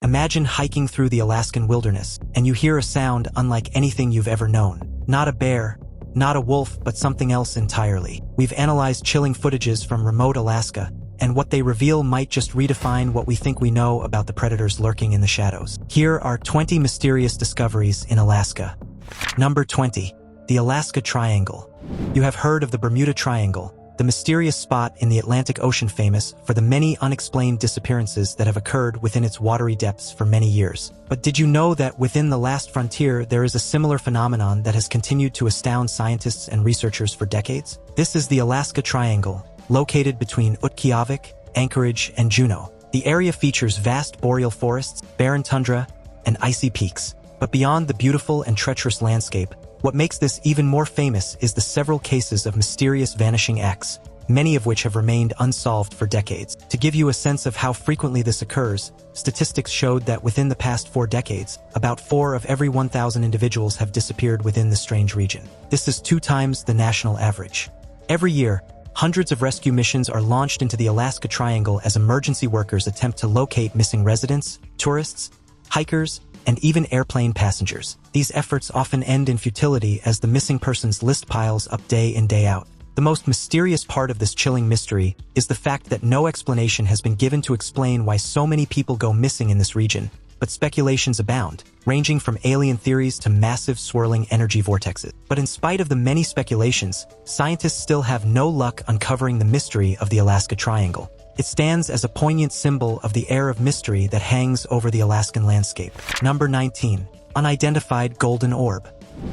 Imagine hiking through the Alaskan wilderness, and you hear a sound unlike anything you've ever known. Not a bear, not a wolf, but something else entirely. We've analyzed chilling footages from remote Alaska, and what they reveal might just redefine what we think we know about the predators lurking in the shadows. Here are 20 mysterious discoveries in Alaska. Number 20. The Alaska Triangle. You have heard of the Bermuda Triangle, the mysterious spot in the Atlantic Ocean famous for the many unexplained disappearances that have occurred within its watery depths for many years. But did you know that within the last frontier there is a similar phenomenon that has continued to astound scientists and researchers for decades? This is the Alaska Triangle, located between Utqiagvik, Anchorage, and Juneau. The area features vast boreal forests, barren tundra, and icy peaks. But beyond the beautiful and treacherous landscape, what makes this even more famous is the several cases of mysterious vanishing acts, many of which have remained unsolved for decades. To give you a sense of how frequently this occurs, statistics showed that within the past 4 decades, about 4 of every 1,000 individuals have disappeared within the strange region. This is 2 times the national average. Every year, hundreds of rescue missions are launched into the Alaska Triangle as emergency workers attempt to locate missing residents, tourists, hikers, and even airplane passengers. These efforts often end in futility as the missing persons list piles up day in day out. The most mysterious part of this chilling mystery is the fact that no explanation has been given to explain why so many people go missing in this region, but speculations abound, ranging from alien theories to massive swirling energy vortexes. But in spite of the many speculations, scientists still have no luck uncovering the mystery of the Alaska Triangle. It stands as a poignant symbol of the air of mystery that hangs over the Alaskan landscape. Number 19. Unidentified golden orb.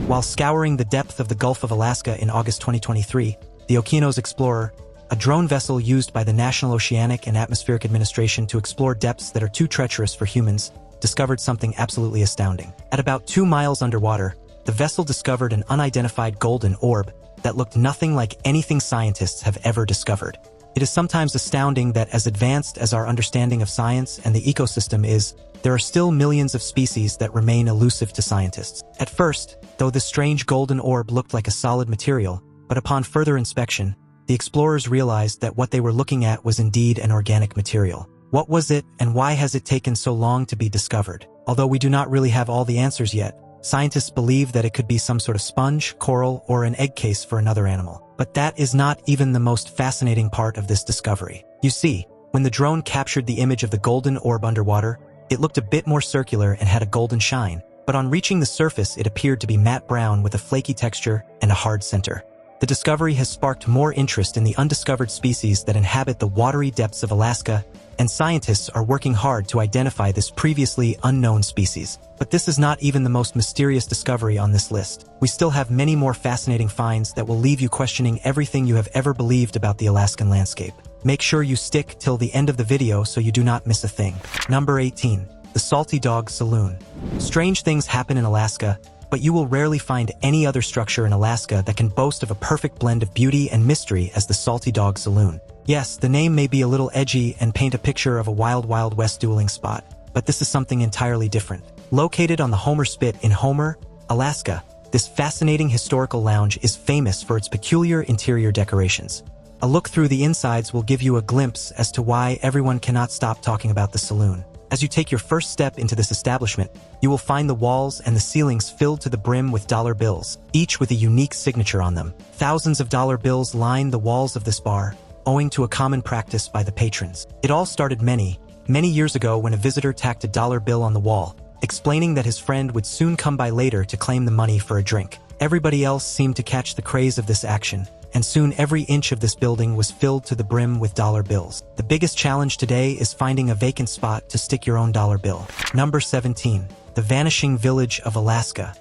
While scouring the depth of the Gulf of Alaska in August 2023, the Okeanos Explorer, a drone vessel used by the National Oceanic and Atmospheric Administration to explore depths that are too treacherous for humans, discovered something absolutely astounding. At about 2 miles underwater, the vessel discovered an unidentified golden orb that looked nothing like anything scientists have ever discovered. It is sometimes astounding that as advanced as our understanding of science and the ecosystem is, there are still millions of species that remain elusive to scientists. At first, though this strange golden orb looked like a solid material, but upon further inspection, the explorers realized that what they were looking at was indeed an organic material. What was it, and why has it taken so long to be discovered? Although we do not really have all the answers yet, scientists believe that it could be some sort of sponge, coral, or an egg case for another animal. But that is not even the most fascinating part of this discovery. You see, when the drone captured the image of the golden orb underwater, it looked a bit more circular and had a golden shine, but on reaching the surface it appeared to be matte brown with a flaky texture and a hard center. The discovery has sparked more interest in the undiscovered species that inhabit the watery depths of Alaska, and scientists are working hard to identify this previously unknown species. But this is not even the most mysterious discovery on this list. We still have many more fascinating finds that will leave you questioning everything you have ever believed about the Alaskan landscape. Make sure you stick till the end of the video so you do not miss a thing. Number 18. The Salty Dog Saloon. Strange things happen in Alaska, but you will rarely find any other structure in Alaska that can boast of a perfect blend of beauty and mystery as the Salty Dog Saloon. Yes, the name may be a little edgy and paint a picture of a wild, Wild West dueling spot, but this is something entirely different. Located on the Homer Spit in Homer, Alaska, this fascinating historical lounge is famous for its peculiar interior decorations. A look through the insides will give you a glimpse as to why everyone cannot stop talking about the saloon. As you take your first step into this establishment, you will find the walls and the ceilings filled to the brim with dollar bills, each with a unique signature on them. Thousands of dollar bills line the walls of this bar, owing to a common practice by the patrons. It all started many years ago when a visitor tacked a dollar bill on the wall, explaining that his friend would soon come by later to claim the money for a drink. Everybody else seemed to catch the craze of this action, and soon every inch of this building was filled to the brim with dollar bills. The biggest challenge today is finding a vacant spot to stick your own dollar bill. Number 17. The Vanishing Village of Alaska.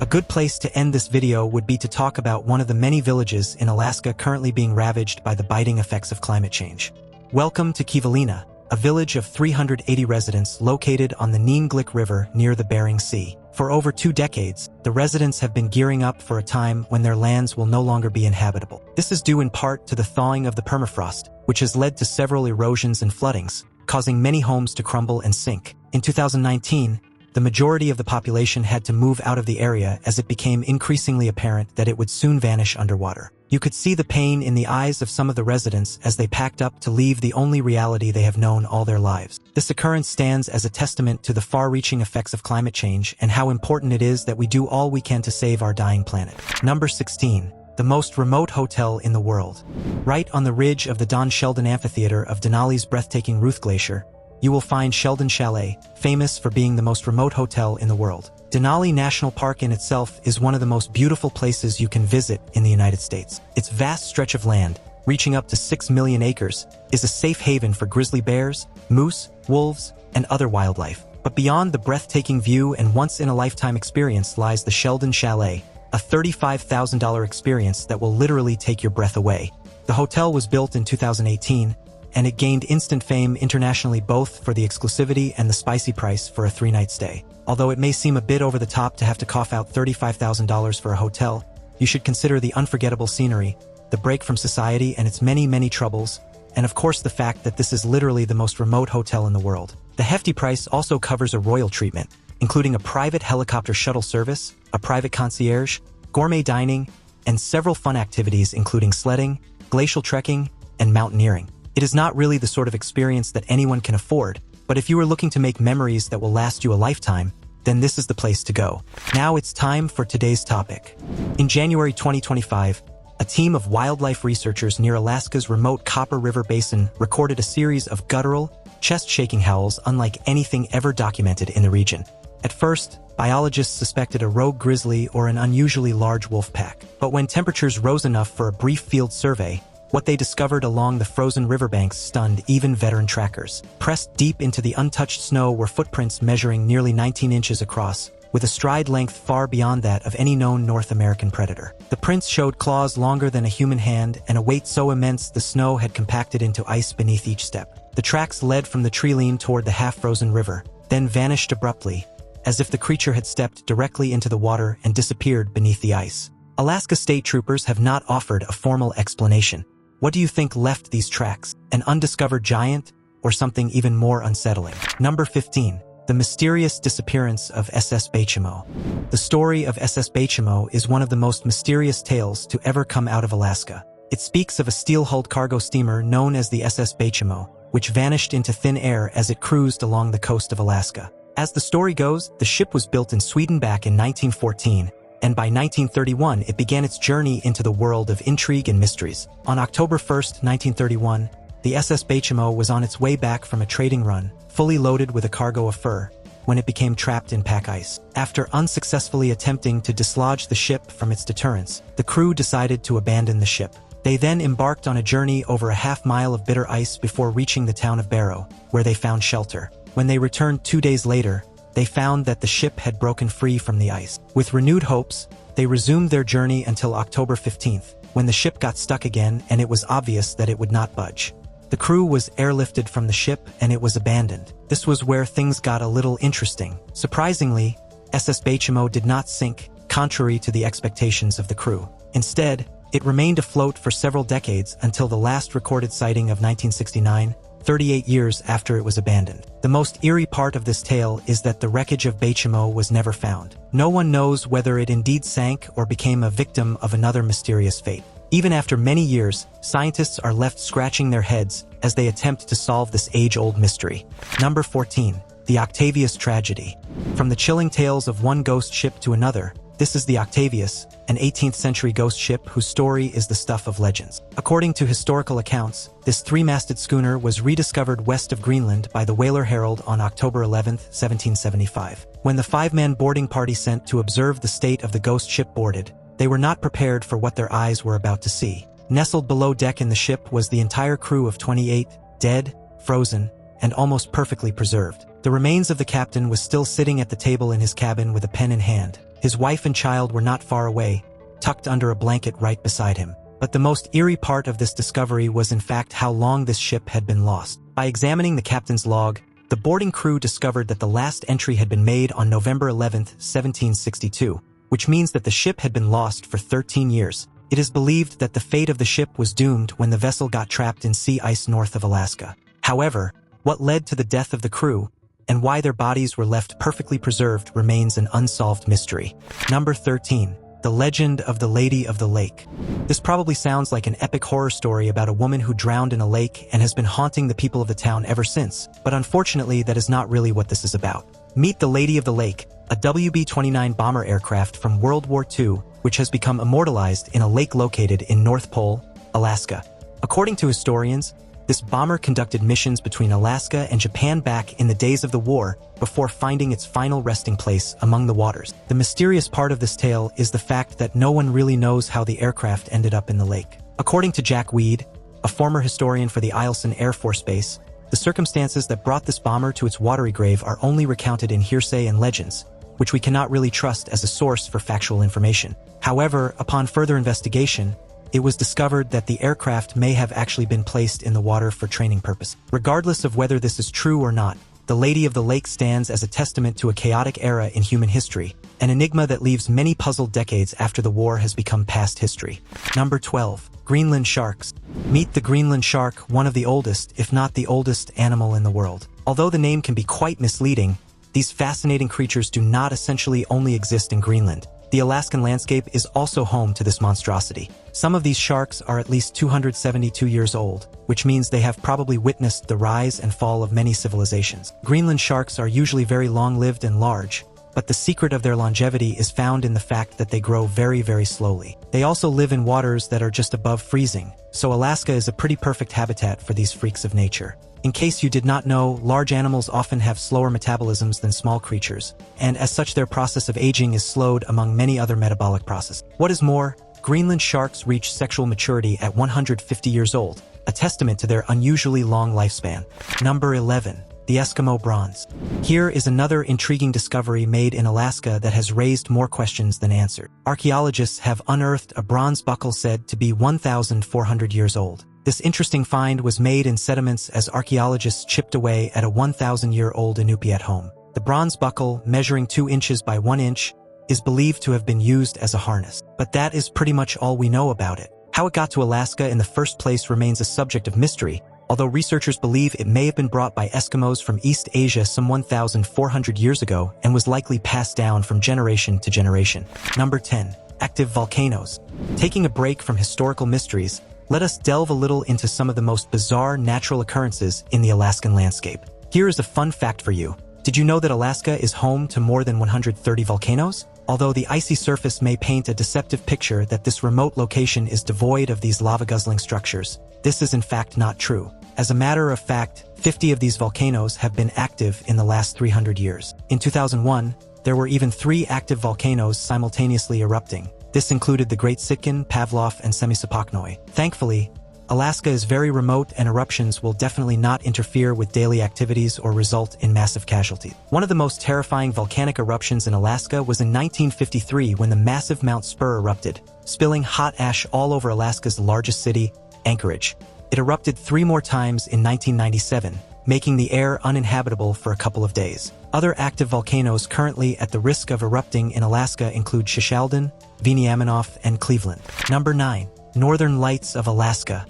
A good place to end this video would be to talk about one of the many villages in Alaska currently being ravaged by the biting effects of climate change. Welcome to Kivalina, a village of 380 residents located on the Neenglik River near the Bering Sea. For over 2 decades, the residents have been gearing up for a time when their lands will no longer be inhabitable. This is due in part to the thawing of the permafrost, which has led to several erosions and floodings, causing many homes to crumble and sink. In 2019, the majority of the population had to move out of the area as it became increasingly apparent that it would soon vanish underwater. You could see the pain in the eyes of some of the residents as they packed up to leave the only reality they have known all their lives. This occurrence stands as a testament to the far-reaching effects of climate change and how important it is that we do all we can to save our dying planet. Number 16. The most remote hotel in the world. Right on the ridge of the Don Sheldon Amphitheater of Denali's breathtaking Ruth Glacier, you will find Sheldon Chalet, famous for being the most remote hotel in the world. Denali National Park in itself is one of the most beautiful places you can visit in the United States. Its vast stretch of land, reaching up to 6 million acres, is a safe haven for grizzly bears, moose, wolves, and other wildlife. But beyond the breathtaking view and once-in-a-lifetime experience lies the Sheldon Chalet, a $35,000 experience that will literally take your breath away. The hotel was built in 2018, and it gained instant fame internationally both for the exclusivity and the spicy price for a 3-night stay. Although it may seem a bit over the top to have to cough out $35,000 for a hotel, you should consider the unforgettable scenery, the break from society and its many, many troubles, and of course the fact that this is literally the most remote hotel in the world. The hefty price also covers a royal treatment, including a private helicopter shuttle service, a private concierge, gourmet dining, and several fun activities including sledding, glacial trekking, and mountaineering. It is not really the sort of experience that anyone can afford, but if you are looking to make memories that will last you a lifetime, then this is the place to go. Now it's time for today's topic. In January 2025, a team of wildlife researchers near Alaska's remote Copper River Basin recorded a series of guttural, chest-shaking howls unlike anything ever documented in the region. At first, biologists suspected a rogue grizzly or an unusually large wolf pack. But when temperatures rose enough for a brief field survey, what they discovered along the frozen riverbanks stunned even veteran trackers. Pressed deep into the untouched snow were footprints measuring nearly 19 inches across, with a stride length far beyond that of any known North American predator. The prints showed claws longer than a human hand and a weight so immense the snow had compacted into ice beneath each step. The tracks led from the tree-line toward the half-frozen river, then vanished abruptly, as if the creature had stepped directly into the water and disappeared beneath the ice. Alaska state troopers have not offered a formal explanation. What do you think left these tracks? An undiscovered giant, or something even more unsettling? Number 15. The mysterious disappearance of SS Bachimo. The story of SS Bachimo is one of the most mysterious tales to ever come out of Alaska. It speaks of a steel-hulled cargo steamer known as the SS Bachimo, which vanished into thin air as it cruised along the coast of Alaska. As the story goes, the ship was built in Sweden back in 1914, and by 1931 it began its journey into the world of intrigue and mysteries. On October 1, 1931, the SS Bachimo was on its way back from a trading run, fully loaded with a cargo of fur, when it became trapped in pack ice. After unsuccessfully attempting to dislodge the ship from its deterrents, the crew decided to abandon the ship. They then embarked on a journey over a half-mile of bitter ice before reaching the town of Barrow, where they found shelter. When they returned 2 days later, they found that the ship had broken free from the ice. With renewed hopes, they resumed their journey until October 15th, when the ship got stuck again and it was obvious that it would not budge. The crew was airlifted from the ship and it was abandoned. This was where things got a little interesting. Surprisingly, SS Bachimo did not sink, contrary to the expectations of the crew. Instead, it remained afloat for several decades until the last recorded sighting of 1969, 38 years after it was abandoned. The most eerie part of this tale is that the wreckage of Bachimo was never found. No one knows whether it indeed sank or became a victim of another mysterious fate. Even after many years, scientists are left scratching their heads as they attempt to solve this age-old mystery. Number 14. The Octavius Tragedy. From the chilling tales of one ghost ship to another, this is the Octavius, an 18th-century ghost ship whose story is the stuff of legends. According to historical accounts, this three-masted schooner was rediscovered west of Greenland by the Whaler Herald on October 11, 1775. When the five-man boarding party sent to observe the state of the ghost ship boarded, they were not prepared for what their eyes were about to see. Nestled below deck in the ship was the entire crew of 28, dead, frozen, and almost perfectly preserved. The remains of the captain was still sitting at the table in his cabin with a pen in hand. His wife and child were not far away, tucked under a blanket right beside him. But the most eerie part of this discovery was in fact how long this ship had been lost. By examining the captain's log, the boarding crew discovered that the last entry had been made on November 11, 1762, which means that the ship had been lost for 13 years. It is believed that the fate of the ship was doomed when the vessel got trapped in sea ice north of Alaska. However, what led to the death of the crew and why their bodies were left perfectly preserved remains an unsolved mystery. Number 13. The Legend of the Lady of the Lake. This probably sounds like an epic horror story about a woman who drowned in a lake and has been haunting the people of the town ever since, but unfortunately that is not really what this is about. Meet the Lady of the Lake, a WB-29 bomber aircraft from World War II, which has become immortalized in a lake located in North Pole, Alaska. According to historians, this bomber conducted missions between Alaska and Japan back in the days of the war before finding its final resting place among the waters. The mysterious part of this tale is the fact that no one really knows how the aircraft ended up in the lake. According to Jack Weed, a former historian for the Alaskan Air Force Base, the circumstances that brought this bomber to its watery grave are only recounted in hearsay and legends, which we cannot really trust as a source for factual information. However, upon further investigation, it was discovered that the aircraft may have actually been placed in the water for training purposes. Regardless of whether this is true or not, the Lady of the Lake stands as a testament to a chaotic era in human history, an enigma that leaves many puzzled decades after the war has become past history. Number 12. Greenland sharks. Meet the Greenland shark, one of the oldest, if not the oldest, animal in the world. Although the name can be quite misleading, these fascinating creatures do not essentially only exist in Greenland. The Alaskan landscape is also home to this monstrosity. Some of these sharks are at least 272 years old, which means they have probably witnessed the rise and fall of many civilizations. Greenland sharks are usually very long-lived and large, but the secret of their longevity is found in the fact that they grow very, very slowly. They also live in waters that are just above freezing, so Alaska is a pretty perfect habitat for these freaks of nature. In case you did not know, large animals often have slower metabolisms than small creatures, and as such their process of aging is slowed among many other metabolic processes. What is more, Greenland sharks reach sexual maturity at 150 years old, a testament to their unusually long lifespan. Number 11. The Eskimo bronze. Here is another intriguing discovery made in Alaska that has raised more questions than answered. Archaeologists have unearthed a bronze buckle said to be 1,400 years old. This interesting find was made in sediments as archaeologists chipped away at a 1,000-year-old Inupiat home. The bronze buckle, measuring 2 inches by 1 inch, is believed to have been used as a harness. But that is pretty much all we know about it. How it got to Alaska in the first place remains a subject of mystery, although researchers believe it may have been brought by Eskimos from East Asia some 1,400 years ago and was likely passed down from generation to generation. Number 10. Active volcanoes. Taking a break from historical mysteries, let us delve a little into some of the most bizarre natural occurrences in the Alaskan landscape. Here is a fun fact for you. Did you know that Alaska is home to more than 130 volcanoes? Although the icy surface may paint a deceptive picture that this remote location is devoid of these lava-guzzling structures, this is in fact not true. As a matter of fact, 50 of these volcanoes have been active in the last 300 years. In 2001, there were even 3 active volcanoes simultaneously erupting. This included the Great Sitkin, Pavlov, and Semisopochnoi. Thankfully, Alaska is very remote and eruptions will definitely not interfere with daily activities or result in massive casualties. One of the most terrifying volcanic eruptions in Alaska was in 1953 when the massive Mount Spur erupted, spilling hot ash all over Alaska's largest city, Anchorage. It erupted 3 more times in 1997, making the air uninhabitable for a couple of days. Other active volcanoes currently at the risk of erupting in Alaska include Shishaldin, Veniaminoff, and Cleveland. Number 9. Northern Lights of Alaska.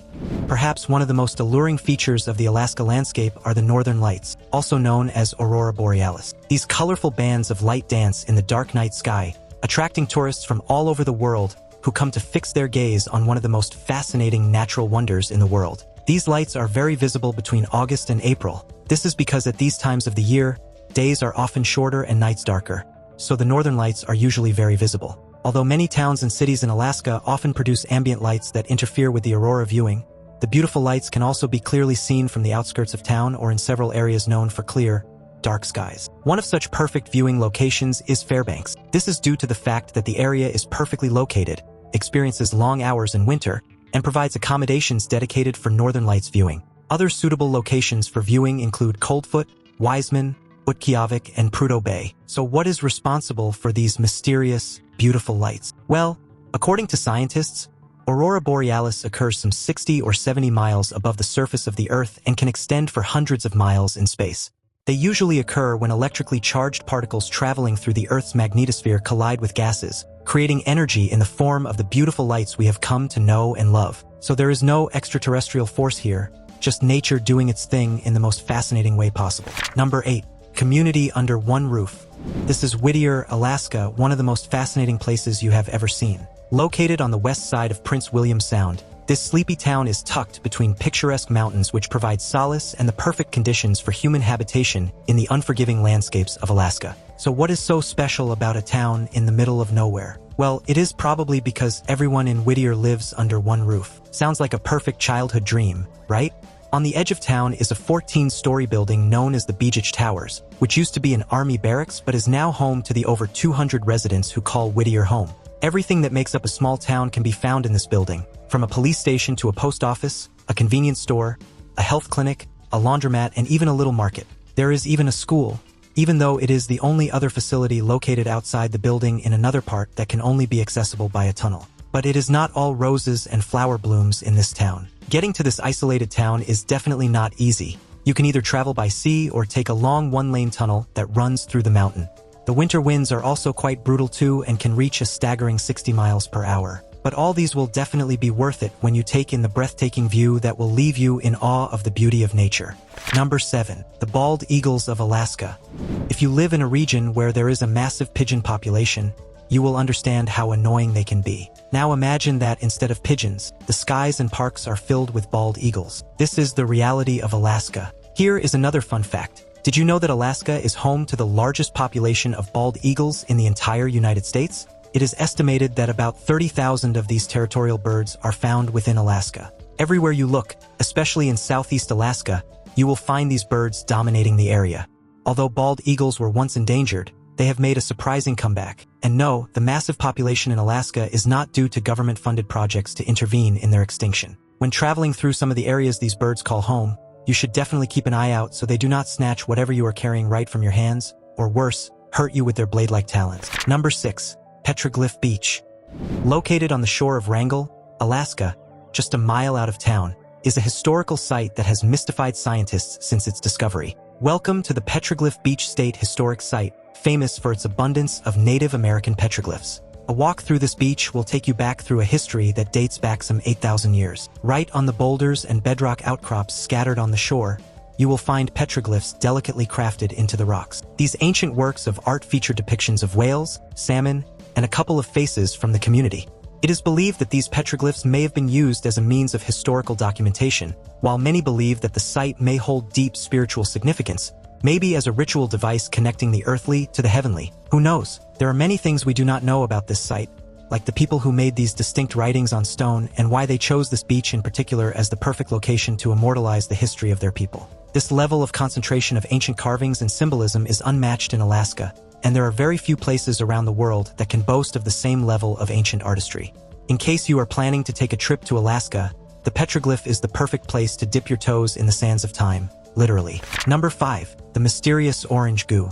Perhaps one of the most alluring features of the Alaska landscape are the Northern Lights, also known as Aurora Borealis. These colorful bands of light dance in the dark night sky, attracting tourists from all over the world who come to fix their gaze on one of the most fascinating natural wonders in the world. These lights are very visible between August and April. This is because at these times of the year, days are often shorter and nights darker, so the Northern Lights are usually very visible. Although many towns and cities in Alaska often produce ambient lights that interfere with the aurora viewing, the beautiful lights can also be clearly seen from the outskirts of town or in several areas known for clear, dark skies. One of such perfect viewing locations is Fairbanks. This is due to the fact that the area is perfectly located, experiences long hours in winter, and provides accommodations dedicated for Northern Lights viewing. Other suitable locations for viewing include Coldfoot, Wiseman, Utqiagvik, and Prudhoe Bay. So what is responsible for these mysterious, beautiful lights? Well, according to scientists, Aurora Borealis occurs some 60 or 70 miles above the surface of the Earth and can extend for hundreds of miles in space. They usually occur when electrically charged particles traveling through the Earth's magnetosphere collide with gases, creating energy in the form of the beautiful lights we have come to know and love. So there is no extraterrestrial force here, just nature doing its thing in the most fascinating way possible. Number 8. Community under one roof. This is Whittier, Alaska, one of the most fascinating places you have ever seen. Located on the west side of Prince William Sound, this sleepy town is tucked between picturesque mountains which provide solace and the perfect conditions for human habitation in the unforgiving landscapes of Alaska. So what is so special about a town in the middle of nowhere? Well, it is probably because everyone in Whittier lives under one roof. Sounds like a perfect childhood dream, right? On the edge of town is a 14-story building known as the Beejich Towers, which used to be an army barracks but is now home to the over 200 residents who call Whittier home. Everything that makes up a small town can be found in this building, from a police station to a post office, a convenience store, a health clinic, a laundromat, and even a little market. There is even a school, even though it is the only other facility located outside the building in another part that can only be accessible by a tunnel. But it is not all roses and flower blooms in this town. Getting to this isolated town is definitely not easy. You can either travel by sea or take a long one-lane tunnel that runs through the mountain. The winter winds are also quite brutal too and can reach a staggering 60 miles per hour. But all these will definitely be worth it when you take in the breathtaking view that will leave you in awe of the beauty of nature. Number 7. The bald eagles of Alaska. If you live in a region where there is a massive pigeon population, you will understand how annoying they can be. Now imagine that instead of pigeons, the skies and parks are filled with bald eagles. This is the reality of Alaska. Here is another fun fact. Did you know that Alaska is home to the largest population of bald eagles in the entire United States? It is estimated that about 30,000 of these territorial birds are found within Alaska. Everywhere you look, especially in southeast Alaska, you will find these birds dominating the area. Although bald eagles were once endangered, they have made a surprising comeback. And no, the massive population in Alaska is not due to government-funded projects to intervene in their extinction. When traveling through some of the areas these birds call home, you should definitely keep an eye out so they do not snatch whatever you are carrying right from your hands, or worse, hurt you with their blade-like talons. Number 6. Petroglyph Beach. Located on the shore of Wrangell, Alaska, just a mile out of town, is a historical site that has mystified scientists since its discovery. Welcome to the Petroglyph Beach State Historic Site, famous for its abundance of Native American petroglyphs. A walk through this beach will take you back through a history that dates back some 8,000 years. Right on the boulders and bedrock outcrops scattered on the shore, you will find petroglyphs delicately crafted into the rocks. These ancient works of art feature depictions of whales, salmon, and a couple of faces from the community. It is believed that these petroglyphs may have been used as a means of historical documentation, while many believe that the site may hold deep spiritual significance, maybe as a ritual device connecting the earthly to the heavenly. Who knows? There are many things we do not know about this site, like the people who made these distinct writings on stone and why they chose this beach in particular as the perfect location to immortalize the history of their people. This level of concentration of ancient carvings and symbolism is unmatched in Alaska, and there are very few places around the world that can boast of the same level of ancient artistry. In case you are planning to take a trip to Alaska, the petroglyph is the perfect place to dip your toes in the sands of time, literally. Number 5. The mysterious orange goo.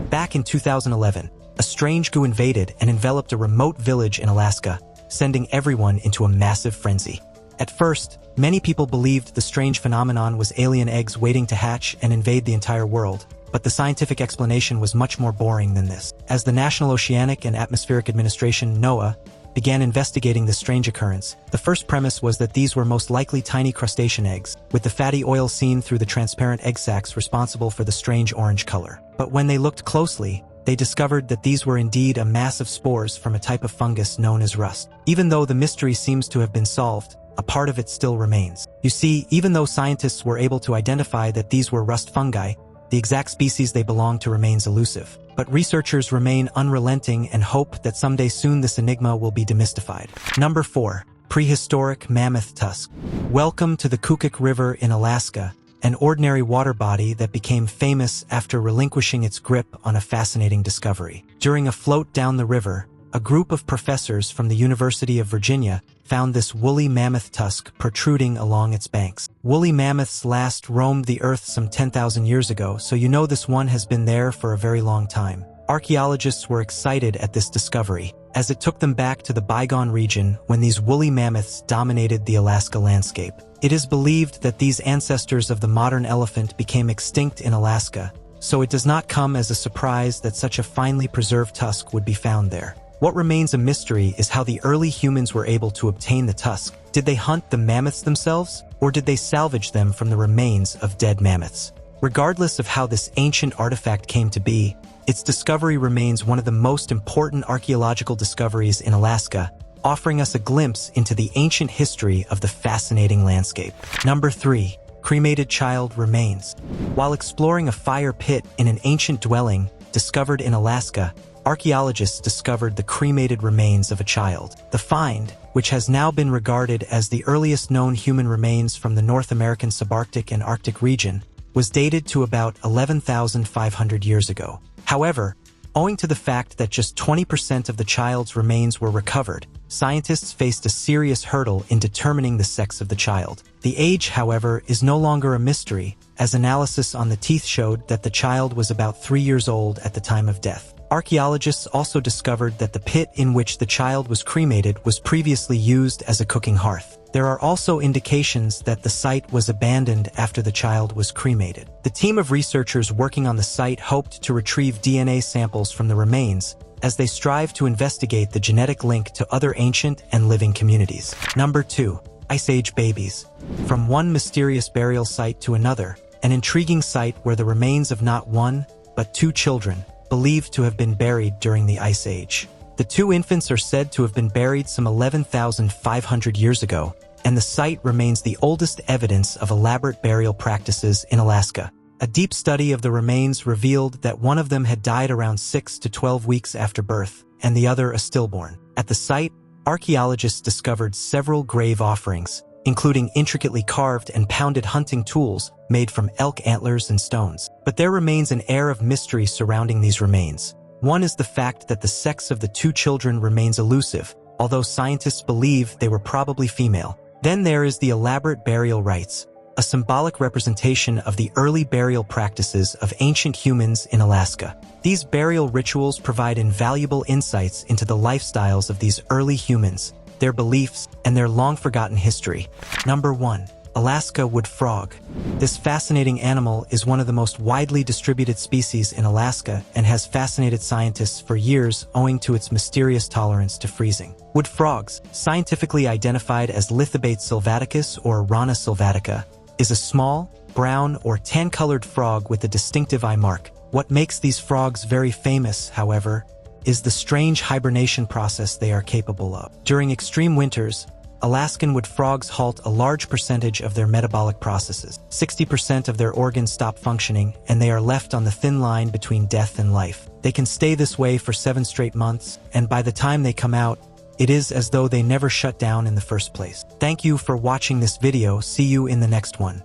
Back in 2011, a strange goo invaded and enveloped a remote village in Alaska, sending everyone into a massive frenzy. At first, many people believed the strange phenomenon was alien eggs waiting to hatch and invade the entire world, but the scientific explanation was much more boring than this. As the National Oceanic and Atmospheric Administration, NOAA, began investigating this strange occurrence, the first premise was that these were most likely tiny crustacean eggs, with the fatty oil seen through the transparent egg sacs responsible for the strange orange color. But when they looked closely, they discovered that these were indeed a mass of spores from a type of fungus known as rust. Even though the mystery seems to have been solved, a part of it still remains. You see, even though scientists were able to identify that these were rust fungi, the exact species they belong to remains elusive. But researchers remain unrelenting and hope that someday soon this enigma will be demystified. Number 4. Prehistoric mammoth tusk. Welcome to the Kukuk River in Alaska, an ordinary water body that became famous after relinquishing its grip on a fascinating discovery. During a float down the river, a group of professors from the University of Virginia found this woolly mammoth tusk protruding along its banks. Woolly mammoths last roamed the earth some 10,000 years ago, so you know this one has been there for a very long time. Archaeologists were excited at this discovery, as it took them back to the bygone region when these woolly mammoths dominated the Alaska landscape. It is believed that these ancestors of the modern elephant became extinct in Alaska, so it does not come as a surprise that such a finely preserved tusk would be found there. What remains a mystery is how the early humans were able to obtain the tusk. Did they hunt the mammoths themselves, or did they salvage them from the remains of dead mammoths? Regardless of how this ancient artifact came to be, its discovery remains one of the most important archaeological discoveries in Alaska, offering us a glimpse into the ancient history of the fascinating landscape. Number 3. Cremated child remains. While exploring a fire pit in an ancient dwelling discovered in Alaska, archaeologists discovered the cremated remains of a child. The find, which has now been regarded as the earliest known human remains from the North American subarctic and Arctic region, was dated to about 11,500 years ago. However, owing to the fact that just 20% of the child's remains were recovered, scientists faced a serious hurdle in determining the sex of the child. The age, however, is no longer a mystery, as analysis on the teeth showed that the child was about 3 years old at the time of death. Archaeologists also discovered that the pit in which the child was cremated was previously used as a cooking hearth. There are also indications that the site was abandoned after the child was cremated. The team of researchers working on the site hoped to retrieve DNA samples from the remains as they strive to investigate the genetic link to other ancient and living communities. Number 2. Ice Age babies. From one mysterious burial site to another, an intriguing site where the remains of not one, but 2 children, believed to have been buried during the Ice Age. The 2 infants are said to have been buried some 11,500 years ago, and the site remains the oldest evidence of elaborate burial practices in Alaska. A deep study of the remains revealed that one of them had died around 6 to 12 weeks after birth, and the other a stillborn. At the site, archaeologists discovered several grave offerings, including intricately carved and pounded hunting tools made from elk antlers and stones. But there remains an air of mystery surrounding these remains. One is the fact that the sex of the 2 children remains elusive, although scientists believe they were probably female. Then there is the elaborate burial rites, a symbolic representation of the early burial practices of ancient humans in Alaska. These burial rituals provide invaluable insights into the lifestyles of these early humans, their beliefs, and their long-forgotten history. Number 1. Alaska wood frog. This fascinating animal is one of the most widely distributed species in Alaska and has fascinated scientists for years owing to its mysterious tolerance to freezing. Wood frogs, scientifically identified as Lithobates sylvaticus or Rana sylvatica, is a small, brown or tan-colored frog with a distinctive eye mark. What makes these frogs very famous, however, is the strange hibernation process they are capable of. During extreme winters, Alaskan wood frogs halt a large percentage of their metabolic processes. 60% of their organs stop functioning, and they are left on the thin line between death and life. They can stay this way for 7 straight months, and by the time they come out, it is as though they never shut down in the first place. Thank you for watching this video. See you in the next one.